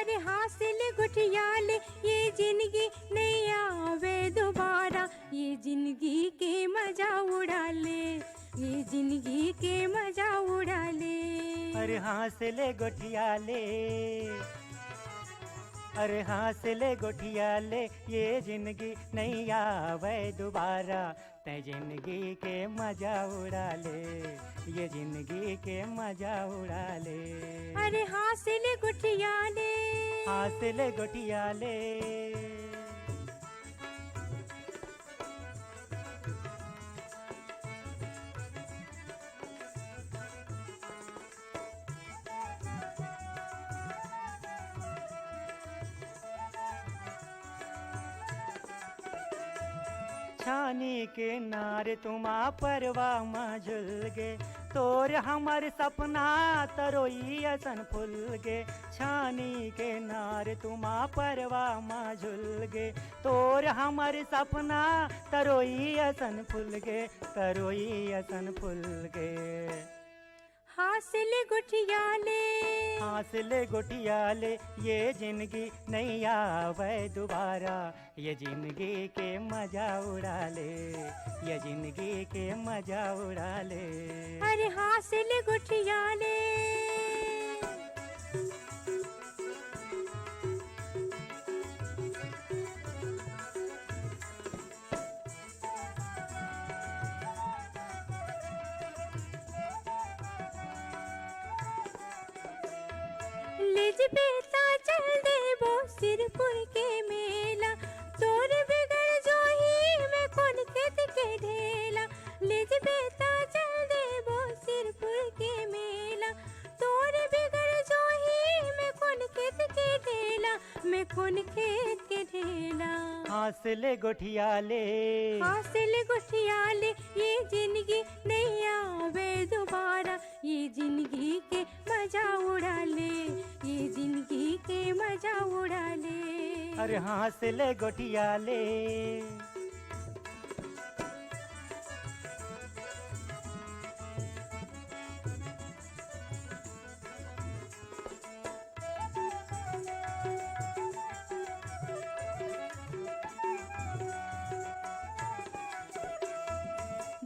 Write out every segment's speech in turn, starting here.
अरे हासिल गुठियाल ये जिंदगी नहीं आवे दोबारा, ये जिंदगी के मजा उड़ा ले, ये जिंदगी के मजा उड़ा ले। अरे हासिल गुठियाले, अरे हासिल गुठियाले ये जिंदगी नहीं आवे दोबारा, तै जिंदगी के मजा उड़ा ले, ये जिंदगी के मजा उड़ा ले। अरे हासिल गुठियाले, हासिल गुठियाले। छानी के नार तुमा परवा में झुल गे, तोर हमर सपना तरोई असन फुल गे। छानी के नार तुमा परवा में झुल गे, तोर हमर सपना तरोई असन फुल गे, तरोई असन फुल गे। हासिल गुठियाले, हासिल गुठियाले ये जिंदगी नहीं आवे दोबारा, ये जिंदगी के मजा उड़ा ले, ये जिंदगी के मजा उड़ा ले। अरे हासिल गुठियाले। लेज बेता चल देबो सिरपुर के मेला, तोर बिगड़ जो ही मैं कौन खेत के ढेला। लेज बेता चल देबो सिरपुर के मेला, तोर बिगड़ जो ही मैं कौन खेत के ढेला, मैं कौन खेत के ढेला। हासिल गुठियाले, हासिल गुठियाले ये जिंदगी नहीं आवे दोबारा, ये जिंदगी के मजा उड़ा ले, ये जिंदगी के मजा उड़ा ले। अरे हासिल गुठियाले।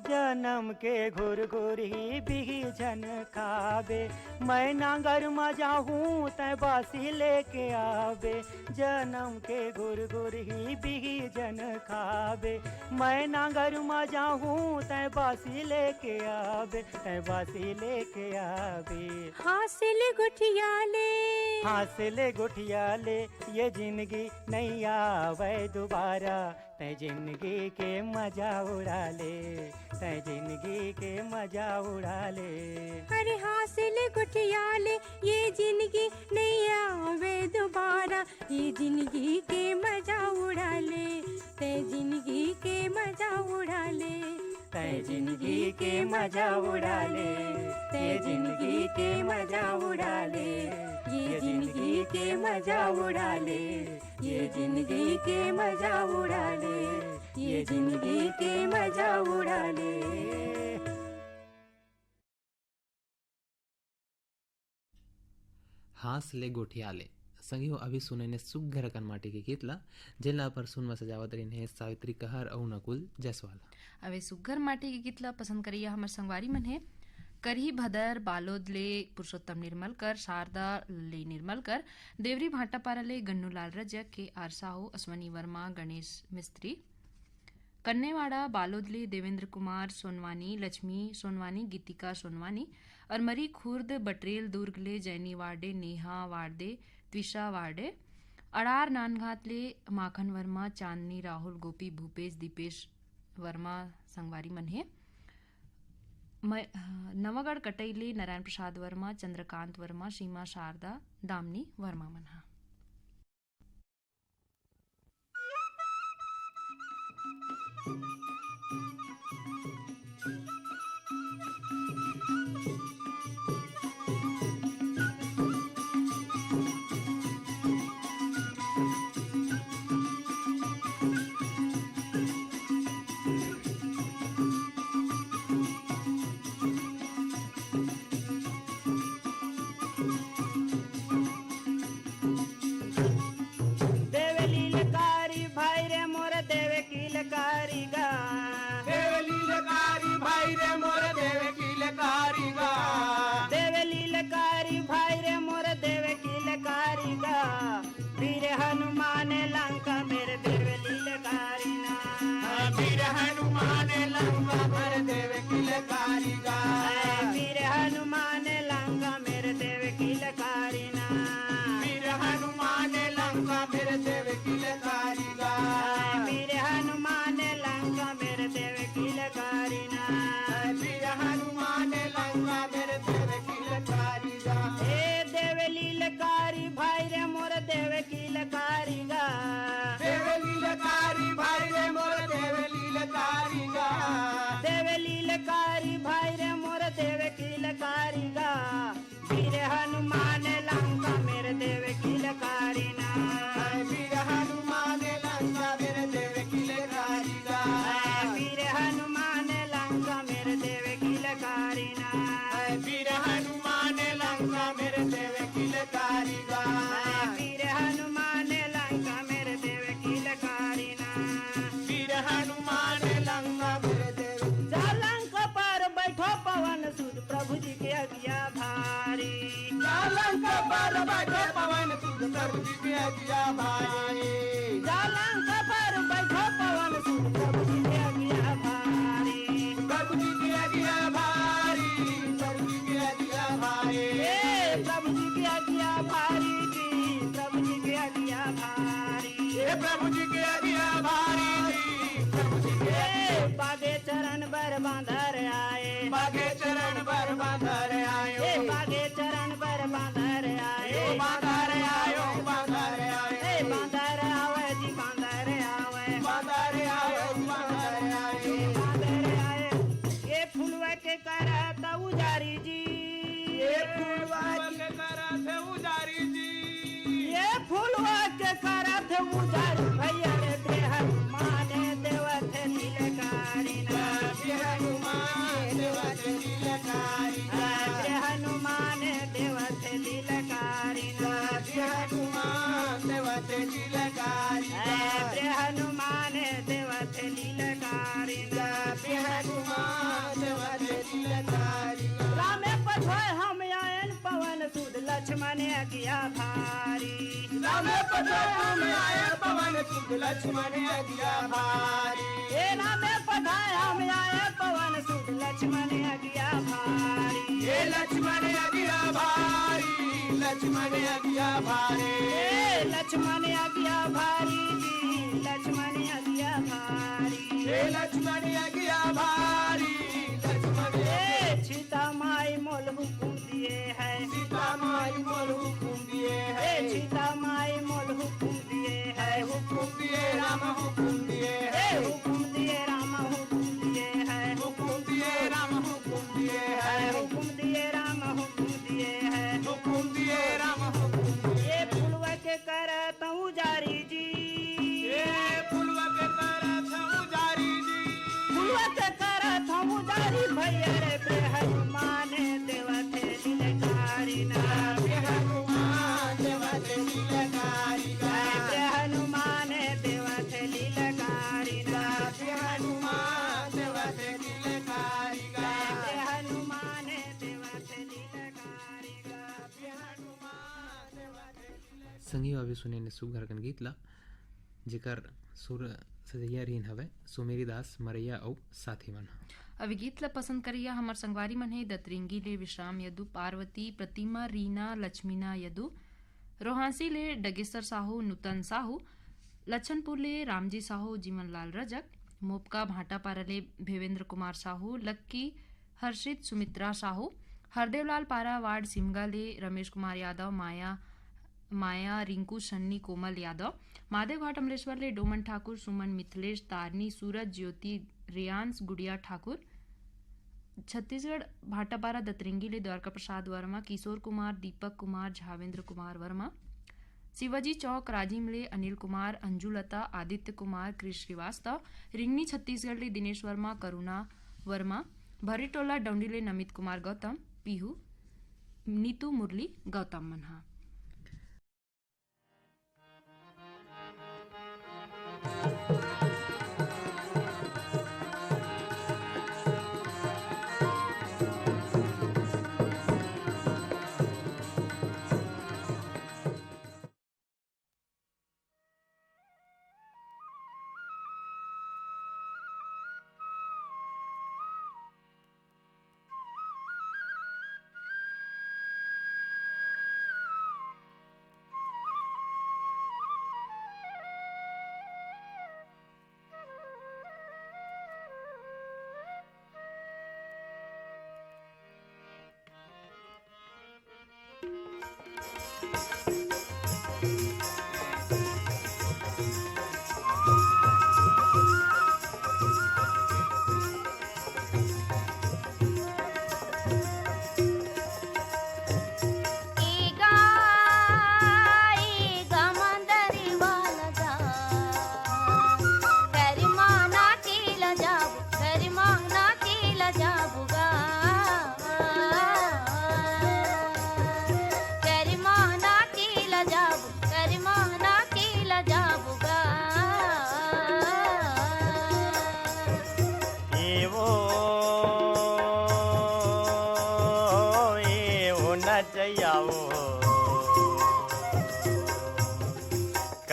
जन्म के घुर घुर ही बिही जन खाबे, मैं नांगर में जाऊँ तै बासी लेके आवे। जन्म के घुर घुर ही बिही जन खाबे, मैं नांगर में जाऊँ तै बासी लेके आवे, तै बासी लेके आवे। हासिल गुठियाले, हासिल गुठियाले ये जिंदगी नहीं आवे दोबारा, तै जिंदगी के मजा उड़ा ले, तै जिंदगी के मजा उड़ा ले। अरे हासिल गुठियाले ये जिंदगी नहीं आवे दोबारा, ये जिंदगी के मजा उड़ा ले, तै जिंदगी के मजा उड़ा ले, तै जिंदगी के मजा उड़ा ले, तै जिंदगी के मजा उड़ा ले, ये जिंदगी के मजा उड़ा ले, ये जिंदगी के मजा उड़ा ले, ये जिंदगी के मजा उड़ा ले। हासिल गुठियाले संगियो अभी सुनने सुग्घर कन माटी के गीतला, जेला पर सुनमा सजावत रही है सावित्री कहर और नकुल जयसवाल। अवे सुग्घर माटी के गीतला पसंद करिया हमर संगवारी मन है करही भदर बालोद ले पुरुषोत्तम निर्मलकर, शारदा ले निर्मलकर, देवरी भाटापारा ले गन्नूलाल रजक, के आर साहू, अश्वनी वर्मा, गणेश मिस्त्री, कन्नेवाड़ा बालोद ले देवेंद्र कुमार सोनवानी, लक्ष्मी सोनवानी, गीतिका सोनवानी, और मरी खुर्द बटरेल दुर्ग ले जैनी वार्डे, नेहा वार्डे, त्विषा वार्डे, अड़ार नानघाट ले माखन वर्मा, चांदनी राहुल, गोपी भूपेश, दीपेश वर्मा संगवारी मन है। नवागढ़ कटैली नारायण प्रसाद वर्मा, चंद्रकांत वर्मा, सीमा शारदा, दामनी वर्मा मनहा। वीर हनुमान लंका मेरे देव लीलकारिना वीर हनुमान लंका भर देव किलकारी गा वीर हनुमान लंका मेरे देव कीलकारिना वीर हनुमान लंका मेरे देव किलकारी गा वीर हनुमान लंका मेरे देव कीलकारिना वीर हनुमान लंका मेरे देव किलकारी गा हे देव लीलकारी भाई रे मोर देव कीलकारी गा देव लीलकारी भाई रे मोर देव लीलकारी गा देव लीलकारी भाई रे मोर देव कीलकारी गा वीर हनुमान लंका मेरे देव कीलकारिना वीर हनुमान लंका मेरे देव किलकारी गा वीर हनुमान लंका मेरे देव कीलकारिना वीर हनुमान लंका मेरे देव किलकारी गा वीर हनुमान लंका मेरे देव कीलकारिना वीर हनुमान लंका मेरे देव जालंक पर बैठो पवन सुत प्रभु जी के आज्ञा भारी जालंक पर बैठे पवन सुत प्रभु जी के आज्ञा भारी जालंक पर बैठो पवन सुत प्रभु जी के आज्ञा भारी प्रभु जी की आज्ञा भारी प्रभु जी की आज्ञा भारी हे प्रभु जी की आज्ञा भारी जी प्रभु जी की आज्ञा भारी हे प्रभु जी की आज्ञा भारी प्रभु जी के हे बागे चरण बर बांधर आए बागे चरण पर बांधर आयो हे बागे चरण बर बांधर आए बांधर आयो बांधर हे आयो बांधर आवे जी बांधर आवे बांधर आयो बांधर आयो बांधर आए ये फुलवा के करत उजारी जी ये फूलवा के करत उजारी जी ये फुलवा के करत उजारी भैया रे देह माने देवत नीलकारी ना हे हनुमान देवत लीलकारी हनुमान देवत लीलकारी ना हे हनुमान देवत लीलकारी हनुमान देवत लीलकारी ना हे हनुमान देवत लीलकारी रामे पठोय हम आयन पवन सुद लक्ष्मण किया भारी रामे पठाम आए पवन सुत लक्ष्मण आज्ञा भारी हे रामे पठाय हम आए पवन सुद लक्ष्मण किया भारी हे लक्ष्मण आज्ञा भारी लक्ष्मण आज्ञा भारी हे लक्ष्मण आज्ञा भारी जी लक्ष्मण आज्ञा भारी हे लक्ष्मण आज्ञा भारी लक्ष्मण हे सीता माई मोल हुकुम दिए है सीता माई मोल हुकुम दिए हे है सीता माई मोल हुकुम दिए है हुकुम दिए राम हुकुम दिए हे है हुकुम दिए राम हुकुम दिए है हुकुम दिए राम हुकुम दिए है हुकुम दिए राम हुकुम दिए है हुकुम दिए राम हुकुम दिए ये फुलवा के करत उजारी जी हे फूलवा के करत उजारी जी फुलवा के करत उजारी भैया रे हनुमान देवत लीलकारी ना हे हनुमान देवत लीलकारी गा हनुमान देवत लीलकारी ना हे हनुमान देवत लीलकारी गा हनुमान देवत लीलकारी गा हे हनुमान देवत संगी अभी सुने ने सुघरकन गीतला जेकर सुर सजैया रीन हवे सुमेरी दास मरैया और साथी मन अभी गीत ला पसंद करिया हमार संगवारी मन है दतरिंगी ले विश्राम यदु पार्वती प्रतिमा रीना लक्ष्मीना यदु रोहांसी ले डगेसर साहू नूतन साहू लच्छनपुर ले रामजी साहू जीवन लाल रजक मोपका भाटापारा ले भेवेंद्र कुमार साहू लक्की हर्षित सुमित्रा साहू हरदेवलाल पारा वार्ड सिमगा ले रमेश कुमार यादव माया रिंकू सन्नी कोमल यादव माधव घाट अमलेश्वर ले डोमन ठाकुर सुमन मिथिलेश तारनी सूरज ज्योति रियांस गुड़िया ठाकुर छत्तीसगढ़ भाटापारा दतरिंगी ले द्वारका प्रसाद वर्मा किशोर कुमार दीपक कुमार झावेंद्र कुमार वर्मा शिवाजी चौक राजिम ले अनिल कुमार अंजुलता आदित्य कुमार कृष श्रीवास्तव रिंगनी छत्तीसगढ़ ले दिनेश वर्मा करुणा वर्मा भरीटोला डौंडी ले नमित कुमार गौतम पीहू नीतू मुरली गौतम मनहा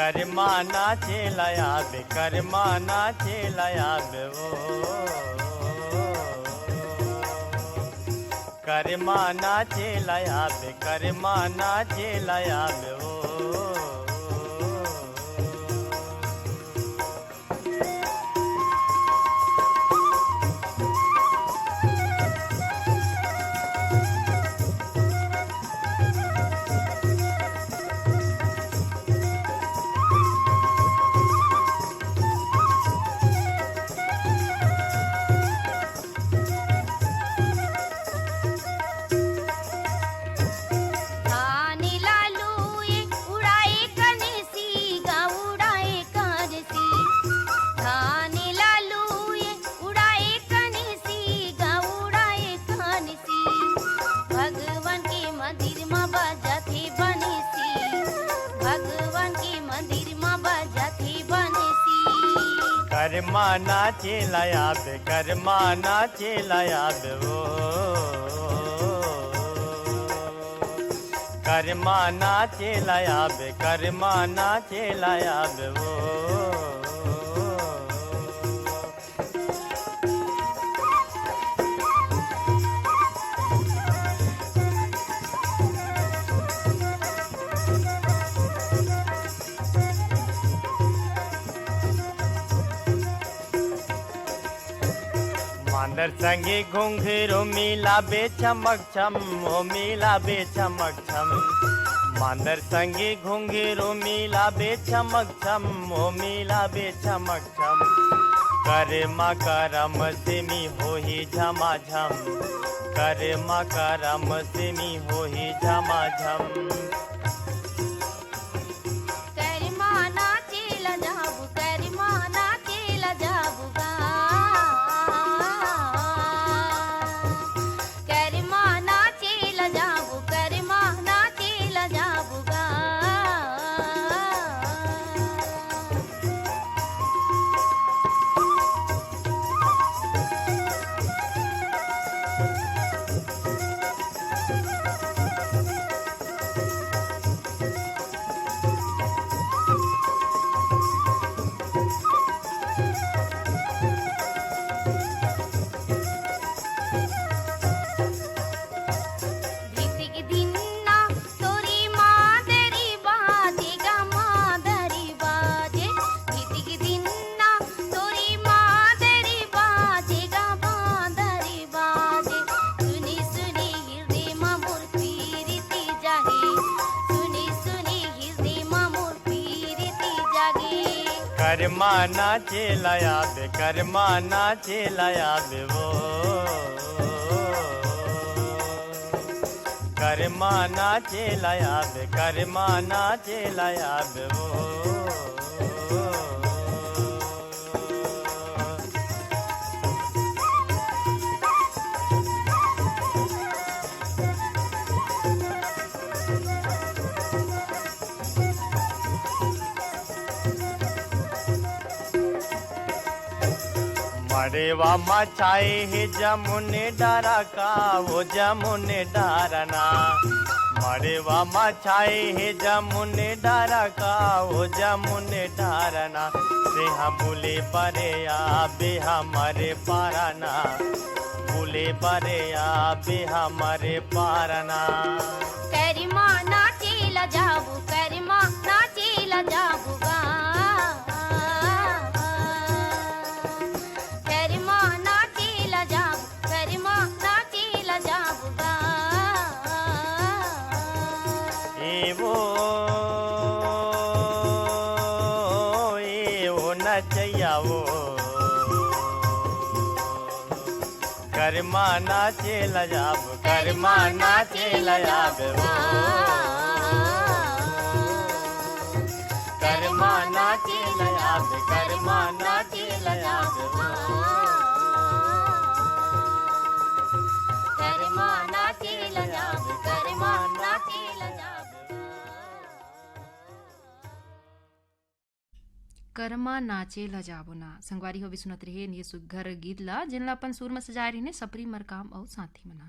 कर्मा नाचे लयाबे कर्मा नाचे लयाबे वो कर्मा नाचे लयाबे कर्मा नाचे लयाबे वो कर्मा नाचे लयाबे कर्मा नाचे लयाबे वो कर्मा नाचे लयाबे कर्मा नाचे लयाबे वो मांदर संगे घुंघरू मिलाबे चमक छम ओ मिलाबे चमक छम मांदर संगे घुंघरू मिलाबे चमक छम ओ मिलाबे चमक छम कर्मा करम सिमी होही झमाझम कर्मा करम सिमी होही झमाझम कर्मा नाचे लयाबे कर्मा नाचे लयाबे वो कर्मा नाचे लयाबे कर्मा नाचे लयाबे वो मरेवा मचाए है जमुने डारा का वो जमुने डारना मरेवा मचाए है जमुने डारा का वो जमुने डारना से हम बुले बरे आबे हमारे पाराना बुले बरे आबे हमारे पाराना करिमा नाचे ला जाबू करिमा नाचे ला जाबू गा करिमा नाचे ला जाबू करिमा नाचे ला जाबू गा ए वो नचैया वो कर्मा नाचे लजाब कर्मा नाचे लजाब वो कर्मा नाचे लजाब कर्मा नाचे लजाब वो करिमा नाचे ला जाबू करिमा नाचे ला जाबू कर्मा नाचे ला जाबुना संगवारी हो भी सुनत रहे ये सुघर गीत ला जिनला अपन सुर में सजाए रही ने सपरी मरकाम और साथी मना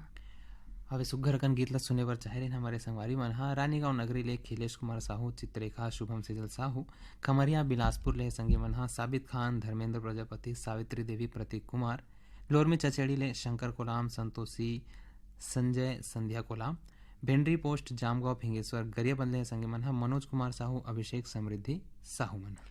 हवे सुग्घर अकन गीत ला सुने बर चाहे रहिन हमारे संगवारी मन हा रानीगांव नगरी ले खिलेश कुमार साहू, चित्ररेखा शुभम सेजल साहू, खमरिया बिलासपुर ले संगी मन हा साबित खान, धर्मेंद्र प्रजापति, सावित्री देवी, प्रतीक कुमार, लोरमी चचेड़ी ले शंकर कोलाम, संतोषी, संजय, संध्या कोलाम, भेंडरी पोस्ट जामगांव फिंगेश्वर गरिया बंदले संगी मन हा मनोज कुमार साहू, अभिषेक समृद्धि साहू मन हा।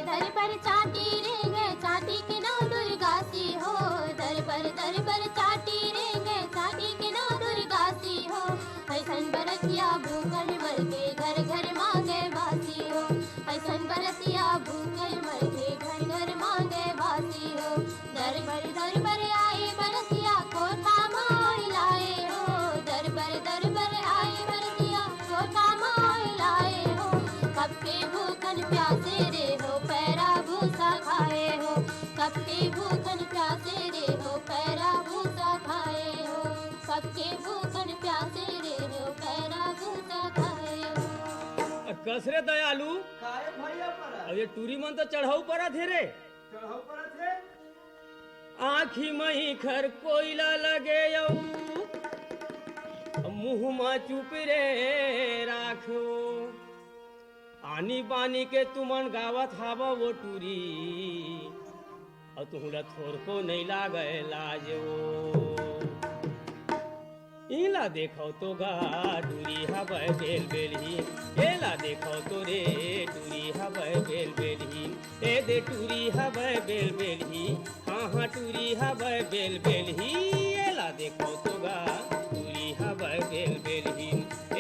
दर पर चाटी रेंगे चाटी के नौ दुर्गासी हो, दर पर चाटी रेंगे चाटी के नौ दुर्गासी हो, ऐसन बरतिया भूखल मर के घर घर मांगे बासी हो, ऐसन बरतिया भूखल मर के घर घर मांगे बासी हो, दर पर आए बरतिया कोठा मोल लाए हो, दर पर आए बरतिया कोठा मोल लाए हो, कब के भूखन प्यासे रे हो पैरा भूसा खाए हो, कब के भूखन प्यासे रे हो पैरा भूसा खाए हो, कब के भूखन प्यासे रे हो पैरा भूसा खाए हो। कसरे दयालु काहे भैया परा अब ये टूरी मन तो चढ़ाऊ पड़ा थे रे, चढ़ाऊ परा थे आँखी मही खर कोयला लगे मुँह मा चुप रे राखो, आनी बानी के तुमन गावत हावा वो टूरी, और तुहरा थोर को नहीं लागे लाजो, इला देखो तो गा टूरी हवा बेल बेल ही, एला देखो तो रे टूरी हवा बेल बेल ही, ए दे टूरी हवा बेल बेल ही, हाँ हाँ टूरी हवा बेल बेल ही, एला देखो तो गा टूरी हवा बेल बेल ही,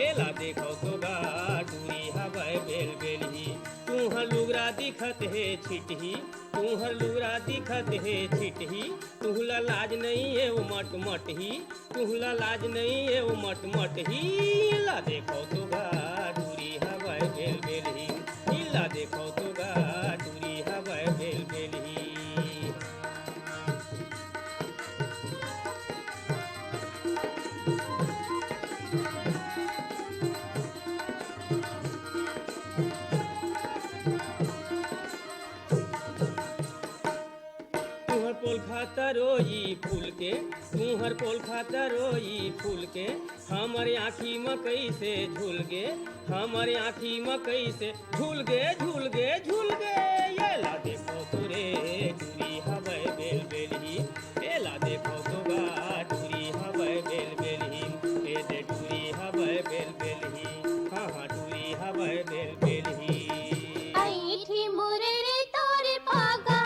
एला देखो तो गा टूरी हवा बेल बेल ही, तुहर लुगरा दिखत है छिटही, तुहर लुगरा दिखत है छिटही, तुहला लाज नहीं है वो मट मट ही, तुहला लाज नहीं है वो मट मट ही, ला देखो तो गा टूरी हवा बेल बेल ही, इला देखो तो गा टूरी हवा बेल बेल ही। पोल खाता रोई फूल के, तुहर पोल खाता रोई फूल के, हमारे आँखी मकई से झूल गे, हमारे आँखी मकई से झूल गे झूल गे झूल गे, ये ला देखो तो रे टूरी हवा बेल बेल ही, ए ला देखो तो गा टूरी हवा बेल बेल ही, ए दे टूरी हवा बेल बेल ही, हाँ हाँ टूरी हवा बेल बेल ही। ऐठी मुरेरी तोरे पागा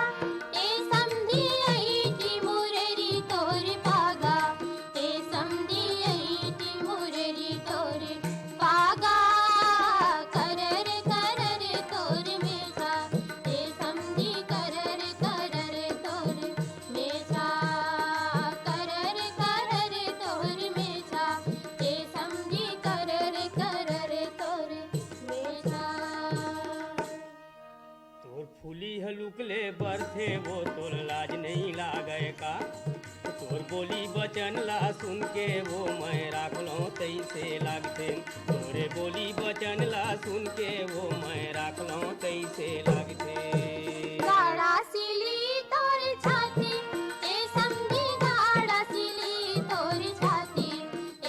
ए समधी, ऐठी मुरेरी तोरे पागा ए समधी, ऐठी मुरेरी तोरे पागा, करर करर तोरे मेघा ए समधी, करर करर तोरे मेघा, करर करर तोरे मेघा ए समधी, करर करर तोरे मेघा। तोर फूली हलुकले बरथे वो तोर लाज नहीं लागे का, तोर बोली बचन ला सुन के वो मैं राख लो तैसे लागते, तोरे बोली बचन ला सुन के वो मैं राख लो तैसे लागते। गाड़ा सिली तोर छाती ए समधी, गाड़ा सिली तोर छाती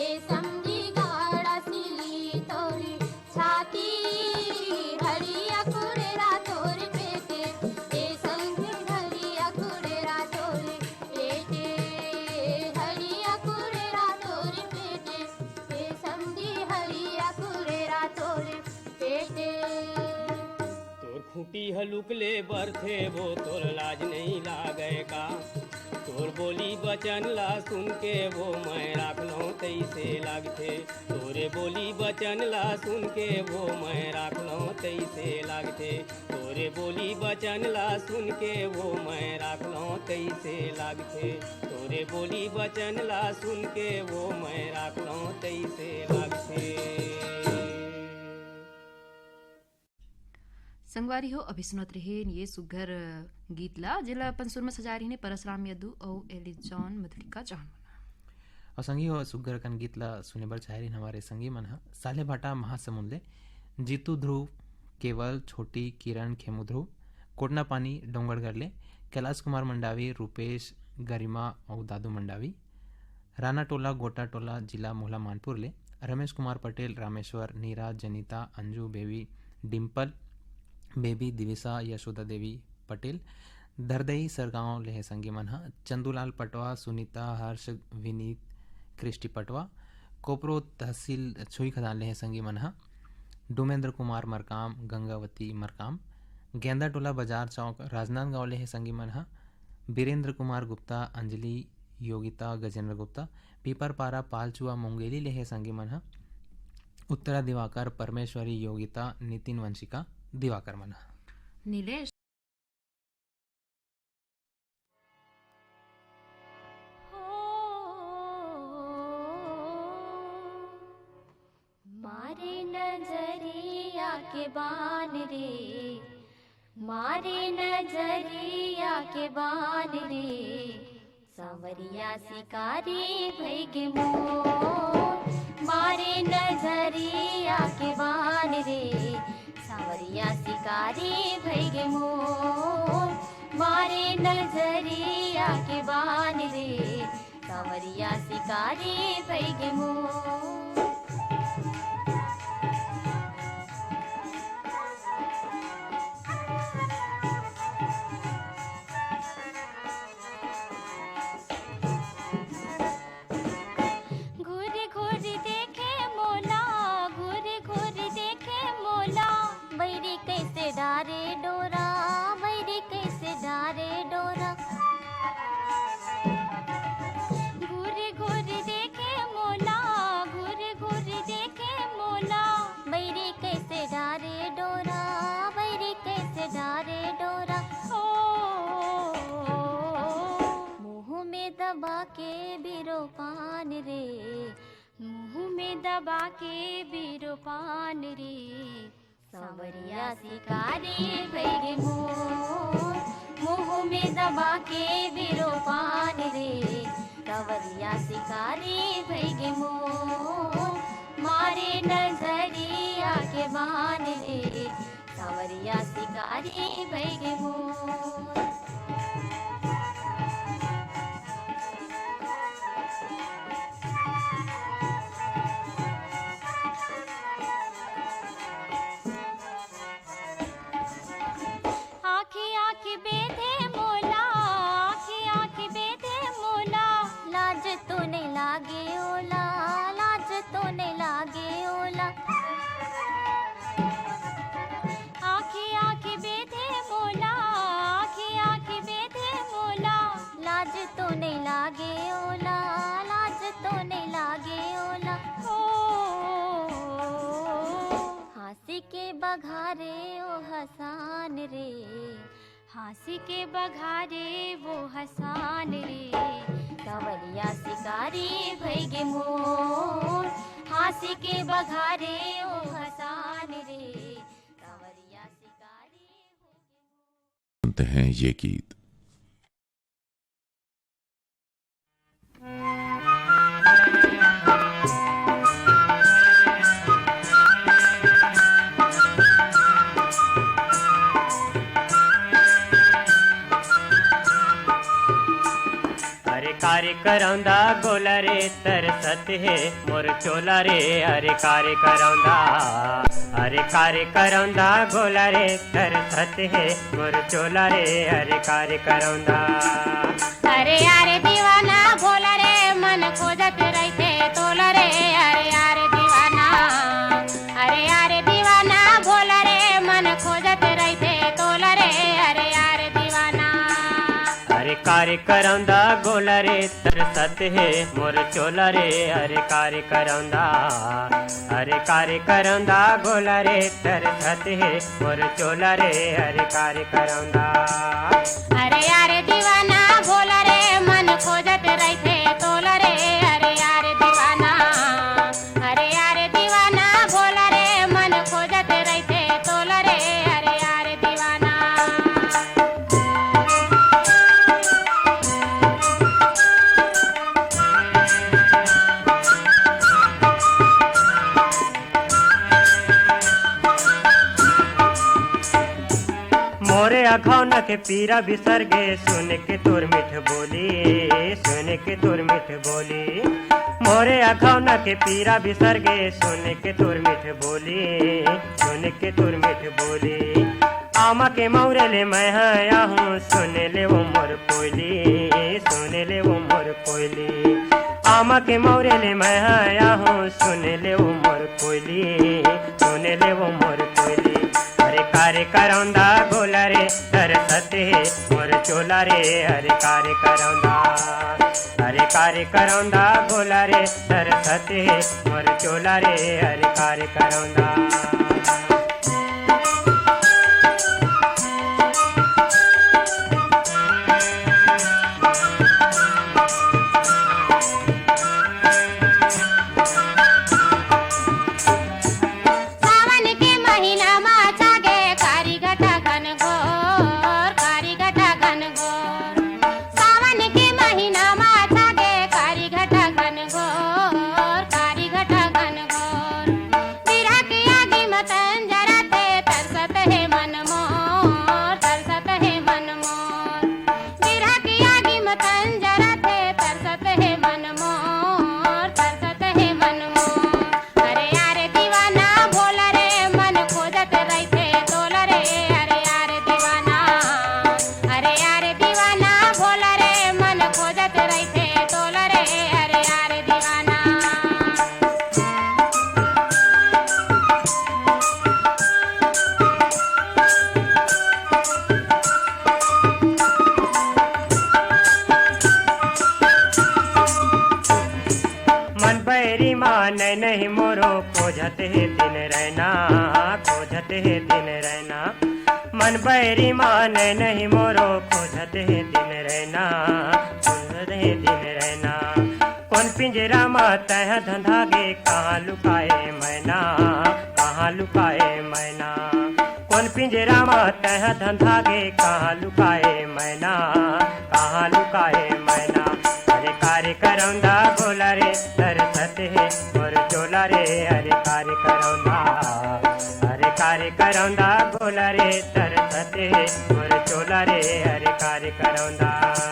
ए समधी, गाड़ा सिली तोर छाती, हरिया कुरेरा तोर पेटे ए समधी, हरिया कुरेरा तोर पेटे, हरिया कुरेरा तोर पेटे ए समधी, हरिया कुरेरा तोर पेटे। तोर खूंटी हलुकले बरथे वो तोर लाज नहीं लागे का, तोर बोली बचन ला सुन के वो मैं राख लो तैसे लागथे, तोरे बोली बचन ला सुन के वो मैं राख लो तैसे लागथे, तोरे बोली बचन ला सुन के वो मैं राख लो तैसे लागथे, तोरे बोली बचन ला सुन के वो मैं राख लो तैसे लागथे। संगवारी हो अभी सुनत रहे ये सुघर गीत ला जिला अपन सुर में सजा रही ने परसराम यदु और एलिस जॉन मधुलिका जॉन और संगी हो सुग्गर कन गीत ला सुने बर चाहे हमारे संगी मन हा साले भाटा महासमुंद ले जीतू ध्रुव केवल छोटी किरण खेमू ध्रुव कोटना पानी डोंगरगढ़ ले कैलाश कुमार मंडावी रूपेश गरिमा और दादू मंडावी राना टोला गोटा टोला जिला मोहला मानपुर ले रमेश कुमार पटेल रामेश्वर नीरा जनीता अंजू बेबी डिम्पल बेबी दिविसा यशोदा देवी पटेल दरदई सरगांव लेह संगी मनहा चंदूलाल पटवा सुनीता हर्ष विनीत कृष्टि पटवा कोपरो तहसील छुई खदान लेह संगी मनहा डोमेंद्र कुमार मरकाम गंगावती मरकाम गेंदा टोला बाजार चौक राजनांदगांव लेह संगी मनहा बीरेंद्र कुमार गुप्ता अंजलि योगिता गजेंद्र गुप्ता पीपरपारा पालचुआ मुंगेली लेह संगी मनहा उत्तरा दिवाकर परमेश्वरी योगिता नितिन वंशिका दिवाकर मनहा नीलेश मारे नजरिया के बान रे मारे नजरिया के बान रे सांवरिया शिकारी भैगे मोर मारे नजरिया के बान रे सांवरिया शिकारी भैगे मोर मारे नजरिया के बान रे सांवरिया शिकारी भैगे मोर डारे डोरा बैरी कैसे डारे डोरा घूरे घूरे देखे मोला घूरे घूरे देखे मोला बैरी कैसे डारे डोरा बैरी कैसे डारे डोरा ओ मुँह में दबा के बिरो पान रे मुँह में दबा के बिरो पान रे सांवरिया शिकारी भैगे मोर मुँह में दबा के बिरो पान रे सांवरिया शिकारी भैगे मोर मारे नजरिया के बान रे सांवरिया शिकारी भैगे मोर बघारे ओ हसान रे हांसी के बघारे वो हसान रे सांवरिया शिकारी भैगे मोर हांसी के बघारे ओ हसान रे सांवरिया शिकारी सुनते हैं ये गीत। कार्य करौंदा गोला रे तरसत है मोर चोला रे अरे कार्य करौंदा अरे कार्य करौंदा गोला रे तरसत है मोर चोला रे अरे कार्य करौंदा अरे यारे दीवाना भोला रे मन खोजत रहते तोला रे अरे यारे दीवाना अरे यारे दीवाना भोला रे मन खोजत रहते तोला रे अरे यारे दीवाना अरे कार्य करौंदा गोला रे तरसत है मोर चोला रे अरे कार्य करौंदा अरे कार्य करौंदा गोला रे तरसत है मोर चोला रे अरे कार्य करौंदा अरे यारे दीवाना भोला रे मन खोजत रहते तोला रे अरे यारे दीवाना अरे यारे दीवाना भोला रे मन खोजत रहते तोला रे अरे यारे के पीरा बिसर गे सुन के तोर मिठ बोली, सुन के तोर मिठ बोली। मोरे अघौना के पीरा बिसर गे सुन के तोर मिठ बोली, सुन के तोर मिठ बोली। आमा के मौरे ले मैं आया हूँ सुन ले वो मोर कोयली, सुन ले वो मोर कोयली। आमा के मौरे ले मैं आया हूँ सुन ले वो मोर कोयली, सुन ले वो मोर कोयली। अरे कार्य करौंदा गोला रे सरसते मोर चोला रे, अरे कार्य करौंदा, अरे कार्य करौंदा गोला रे सरसते मोर चोला रे, अरे कार्य करौंदा। नहीं मोरो खोजत है दिन रहना, खोजत है दिन रहना। मन बैरी मान नहीं मोरो खोजत है दिन रहना, खोजत है दिन रहना। कौन पिंजरा मात है धंधागे कहाँ लुकाए मैना, कहाँ लुकाए मैना। कौन पिंजरा मात है धंधागे कहाँ लुकाए मैना, कहाँ लुकाए मैना। अरे कार्य करौंदा गोला रे सरसते है मोर चोला रे, अरे कार्य करौंदा, अरे कार्य करौंदा गोला रे सरसते है मोर चोला रे, अरे कार्य करौंदा।